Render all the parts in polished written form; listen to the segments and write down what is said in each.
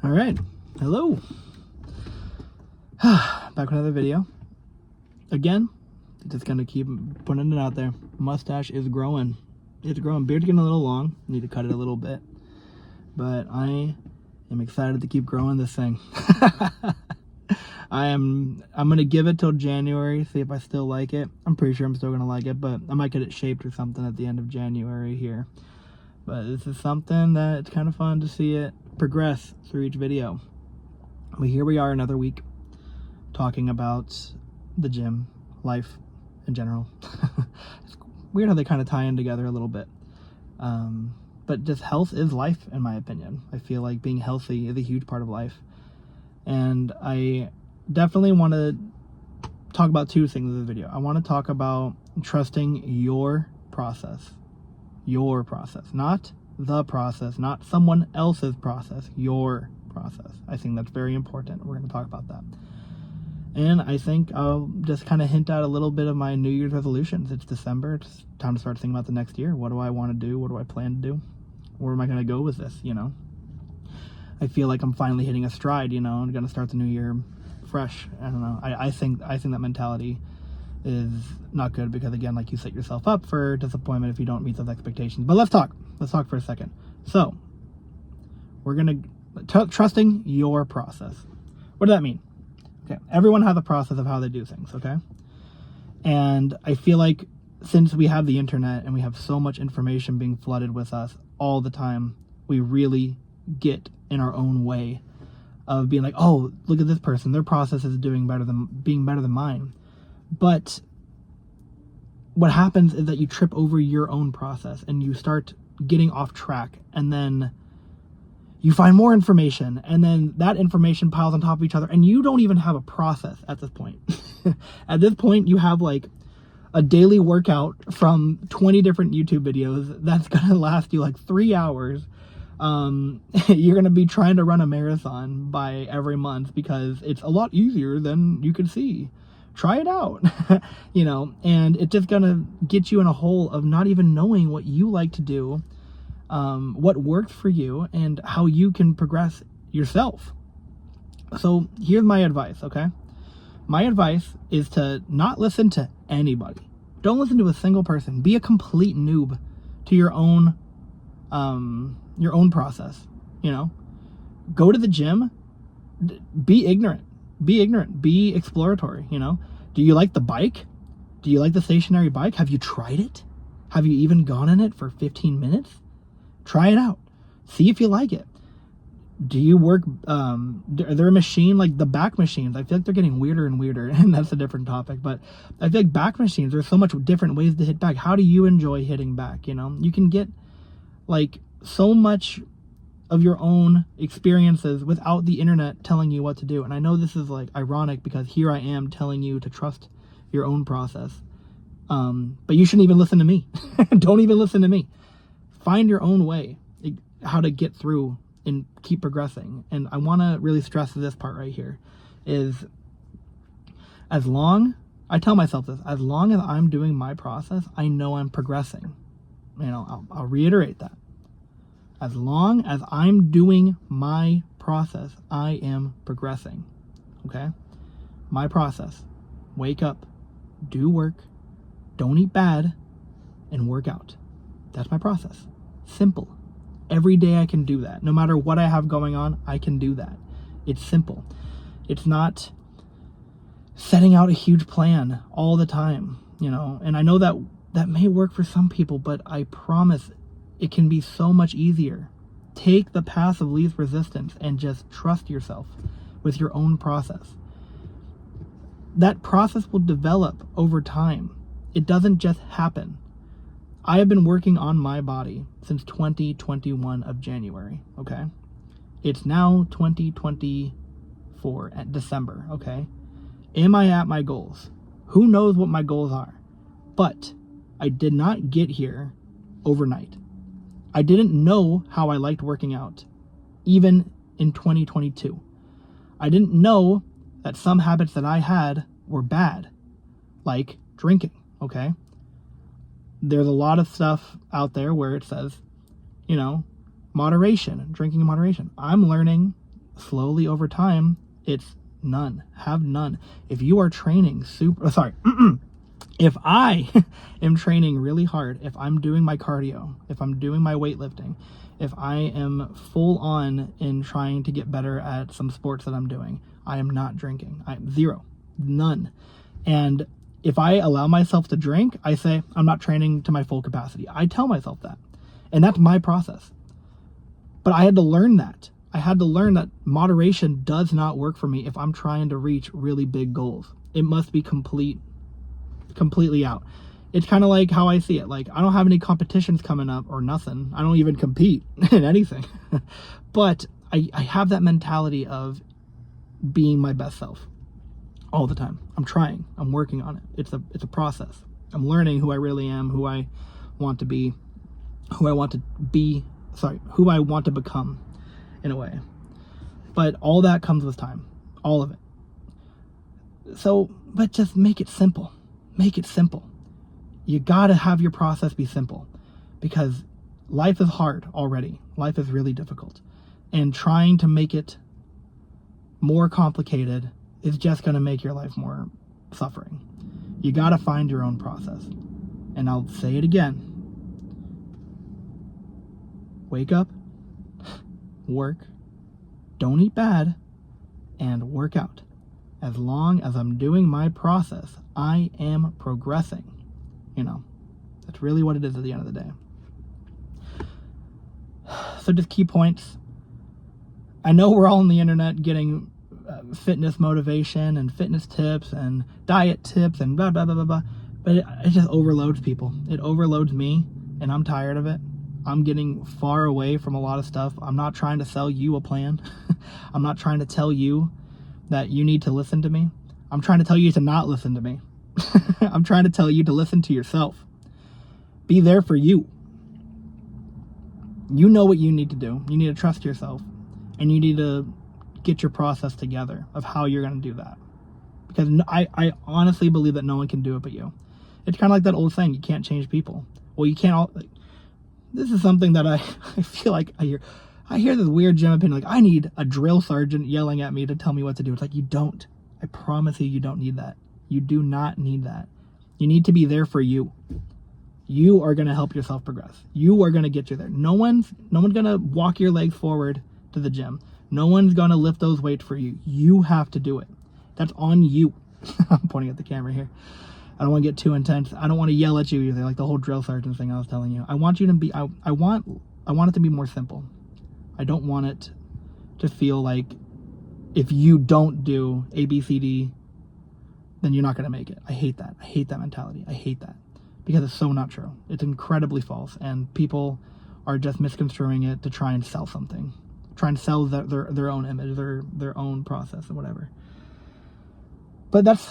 All right, hello. Back with another video. Again, just gonna keep putting it out there. Mustache is growing. It's growing. Beard's getting a little long. Need to cut it a little bit. But I am excited to keep growing this thing. I'm gonna give it till January, see if I still like it. I'm pretty sure I'm still gonna like it, but I might get it shaped or something at the end of January here. But this is something that it's kind of fun to see it progress through each video. But here we are another week talking about the gym, life in general. It's weird how they kind of tie in together a little bit. But just health is life, in my opinion. I feel like being healthy is a huge part of life. And I definitely want to talk about two things in this video. I want to talk about trusting your process. Your process. Not the process, not someone else's process. Your process. I think that's very important. We're going to talk about that. And I think I'll just kind of hint out a little bit of my New Year's resolutions. It's December. It's time to start thinking about the next year. What do I want to do? What do I plan to do? Where am I going to go with this, you know? I feel like I'm finally hitting a stride, you know, and going to start the new year fresh. I don't know. I think that mentality is not good because, again, like, you set yourself up for disappointment if you don't meet those expectations. But let's talk for a second. So we're going to trusting your process. What does that mean? Okay. Everyone has a process of how they do things. Okay. And I feel like since we have the internet and we have so much information being flooded with us all the time, we really get in our own way of being like, oh, look at this person, their process is being better than mine. But what happens is that you trip over your own process and you start getting off track, and then you find more information, and then that information piles on top of each other, and you don't even have a process at this point. At this point, you have like a daily workout from 20 different YouTube videos that's gonna last you like 3 hours. You're gonna be trying to run a marathon by every month because it's a lot easier than you could see. Try it out. You know, and it's just gonna get you in a hole of not even knowing what you like to do, what worked for you, and how you can progress yourself. So here's my advice, okay? My advice is to not listen to anybody. Don't listen to a single person. Be a complete noob to your own process, you know? Go to the gym, be ignorant, be exploratory, you know? Do you like the bike? Do you like the stationary bike? Have you tried it? Have you even gone in it for 15 minutes? Try it out. See if you like it. Do you work, are there a machine, like the back machines? I feel like they're getting weirder and weirder, and that's a different topic, but I feel like back machines, there's so much different ways to hit back. How do you enjoy hitting back, you know? You can get like so much of your own experiences without the internet telling you what to do. And I know this is like ironic because here I am telling you to trust your own process. But you shouldn't even listen to me. Don't even listen to me. Find your own way, how to get through and keep progressing. And I want to really stress this part right here is I tell myself this, as long as I'm doing my process, I know I'm progressing. You know, I'll reiterate that. As long as I'm doing my process, I am progressing. Okay? My process. Wake up, do work, don't eat bad, and work out. That's my process. Simple. Every day I can do that. No matter what I have going on, I can do that. It's simple. It's not setting out a huge plan all the time, you know? And I know that may work for some people, but I promise it can be so much easier. Take the path of least resistance and just trust yourself with your own process. That process will develop over time. It doesn't just happen. I have been working on my body since 2021 of January, okay? It's now 2024 at December, okay? Am I at my goals? Who knows what my goals are? But I did not get here overnight. I didn't know how I liked working out, even in 2022. I didn't know that some habits that I had were bad, like drinking, okay? There's a lot of stuff out there where it says, you know, moderation, drinking in moderation. I'm learning slowly over time, it's none. Have none. If you are training if I am training really hard, if I'm doing my cardio, if I'm doing my weightlifting, if I am full on in trying to get better at some sports that I'm doing, I am not drinking. I'm zero, none. And if I allow myself to drink, I say I'm not training to my full capacity. I tell myself that. And that's my process. But I had to learn that. I had to learn that moderation does not work for me if I'm trying to reach really big goals. It must be completely out. It's kind of like how I see it. Like, I don't have any competitions coming up or nothing. I don't even compete in anything. But I have that mentality of being my best self all the time. I'm trying. I'm working on it. It's a process. I'm learning who I really am, who I want to be, who I want to become in a way. But all that comes with time. All of it. So, but just make it simple. Make it simple. You gotta have your process be simple, because life is hard already. Life is really difficult. And trying to make it more complicated is just gonna make your life more suffering. You gotta find your own process. And I'll say it again. Wake up, work, don't eat bad, and work out. As long as I'm doing my process, I am progressing. You know, that's really what it is at the end of the day. So just key points. I know we're all on the internet getting fitness motivation and fitness tips and diet tips and blah, blah, blah, blah, blah. But it just overloads people. It overloads me, and I'm tired of it. I'm getting far away from a lot of stuff. I'm not trying to sell you a plan. I'm not trying to tell you that you need to listen to me. I'm trying to tell you to not listen to me. I'm trying to tell you to listen to yourself. Be there for you. You know what you need to do. You need to trust yourself. And you need to get your process together of how you're going to do that. Because I honestly believe that no one can do it but you. It's kind of like that old saying, you can't change people. Well, you can't all... This is something that I feel like I hear this weird gym opinion, like I need a drill sergeant yelling at me to tell me what to do. It's like, you don't. I promise you don't need that. You do not need that. You need to be there for you. You are going to help yourself progress. You are going to get you there. No one's going to walk your legs forward to the gym. No one's going to lift those weights for you. You have to do it. That's on you. I'm pointing at the camera here. I don't want to get too intense. I don't want to yell at you either, like the whole drill sergeant thing I was telling you. I want you to be, I want it to be more simple. I don't want it to feel like if you don't do A, B, C, D, then you're not going to make it. I hate that. I hate that mentality. I hate that. Because it's so not true. It's incredibly false. And people are just misconstruing it to try and sell something. Trying to sell their own image, their own process or whatever. But that's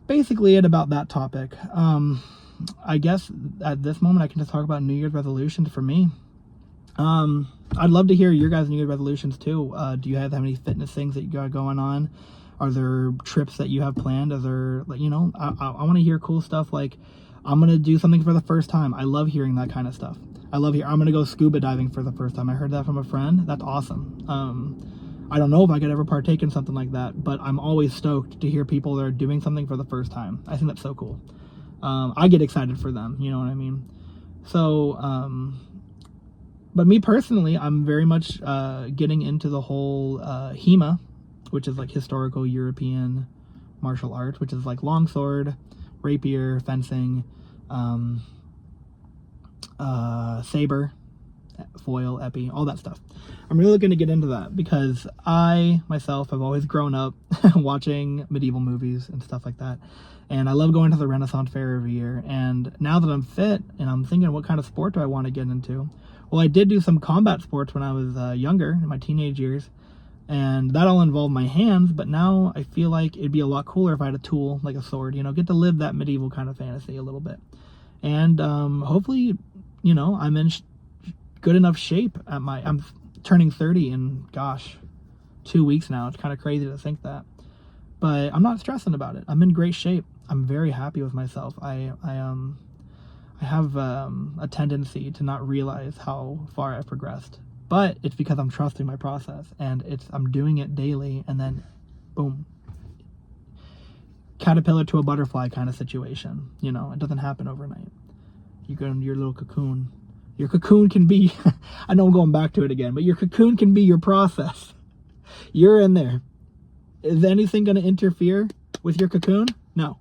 basically it about that topic. I guess at this moment I can just talk about New Year's resolutions for me. I'd love to hear your guys' New Year's resolutions too. Do you have any fitness things that you got going on? Are there trips that you have planned? Are there, like, I want to hear cool stuff like I'm going to do something for the first time. I love hearing that kind of stuff. I'm going to go scuba diving for the first time. I heard that from a friend. That's awesome. I don't know if I could ever partake in something like that, but I'm always stoked to hear people that are doing something for the first time. I think that's so cool. I get excited for them, you know what I mean? So, but me personally, I'm very much getting into the whole HEMA, which is like historical European martial arts, which is like longsword, rapier, fencing, saber, foil, epee, all that stuff. I'm really looking to get into that because I myself have always grown up watching medieval movies and stuff like that, and I love going to the Renaissance Fair every year. And now that I'm fit and I'm thinking, what kind of sport do I want to get into? Well, I did do some combat sports when I was younger, in my teenage years, and that all involved my hands. But now I feel like it'd be a lot cooler if I had a tool like a sword, get to live that medieval kind of fantasy a little bit. And hopefully, I'm in good enough shape I'm turning 30 in 2 weeks now. It's kind of crazy to think that, but I'm not stressing about it. I'm in great shape. I'm very happy with myself. I have a tendency to not realize how far I've progressed, but it's because I'm trusting my process, and I'm doing it daily, and then boom, caterpillar to a butterfly kind of situation. You know, it doesn't happen overnight. You go into your little cocoon. Your cocoon can be, I know I'm going back to it again, but your cocoon can be your process. You're in there. Is anything going to interfere with your cocoon? No.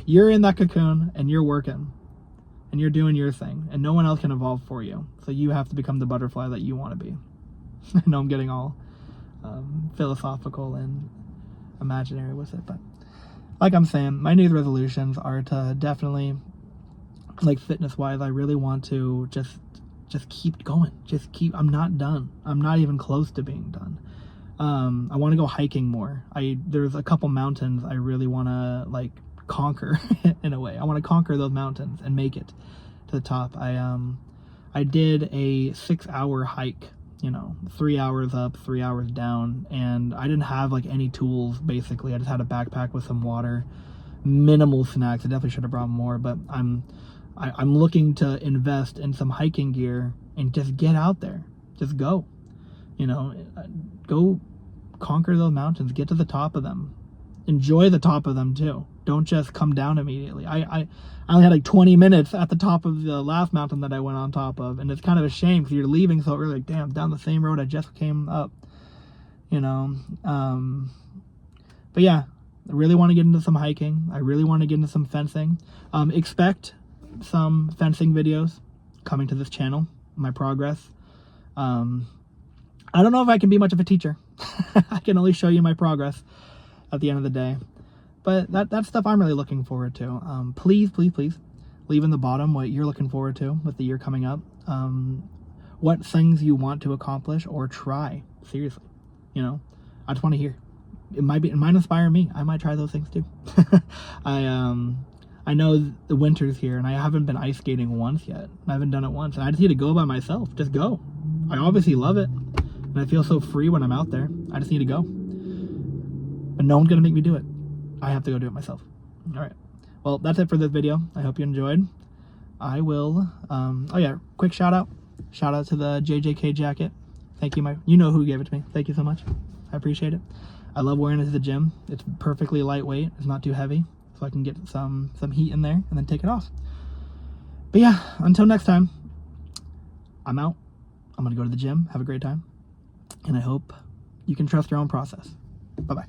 You're in that cocoon, and you're working, and you're doing your thing, and no one else can evolve for you. So you have to become the butterfly that you want to be. I know I'm getting all philosophical and imaginary with it, but like I'm saying, my New Year's resolutions are to definitely, like fitness wise, I really want to just keep going. I'm not done. I'm not even close to being done. I want to go hiking more. There's a couple mountains I really want to like conquer in a way. I want to conquer those mountains and make it to the top. I did a 6-hour hike, 3 hours up, 3 hours down, and I didn't have like any tools basically. I just had a backpack with some water, minimal snacks. I definitely should have brought more, but I'm looking to invest in some hiking gear and just get out there. Just go. Go conquer those mountains. Get to the top of them. Enjoy the top of them too. Don't just come down immediately. I only had like 20 minutes at the top of the last mountain that I went on top of, and it's kind of a shame because you're leaving so early. Like, damn, down the same road I just came up. But yeah, I really want to get into some hiking. I really want to get into some fencing. Expect some fencing videos coming to this channel, my progress. I don't know if I can be much of a teacher. I can only show you my progress at the end of the day, but that's stuff I'm really looking forward to. Please leave in the bottom what you're looking forward to with the year coming up, what things you want to accomplish or try. Seriously, I just want to hear. It might inspire me. I might try those things too. I know the winter's here, and I haven't been ice skating once yet. I haven't done it once, and I just need to go by myself. Just go. I obviously love it, and I feel so free when I'm out there. I just need to go. But no one's going to make me do it. I have to go do it myself. All right. Well, that's it for this video. I hope you enjoyed. I will, oh yeah, quick shout out. Shout out to the JJK jacket. Thank you, you know who gave it to me. Thank you so much. I appreciate it. I love wearing it to the gym. It's perfectly lightweight. It's not too heavy, so I can get some heat in there and then take it off. But yeah, until next time, I'm out. I'm going to go to the gym, have a great time, and I hope you can trust your own process. Bye-bye.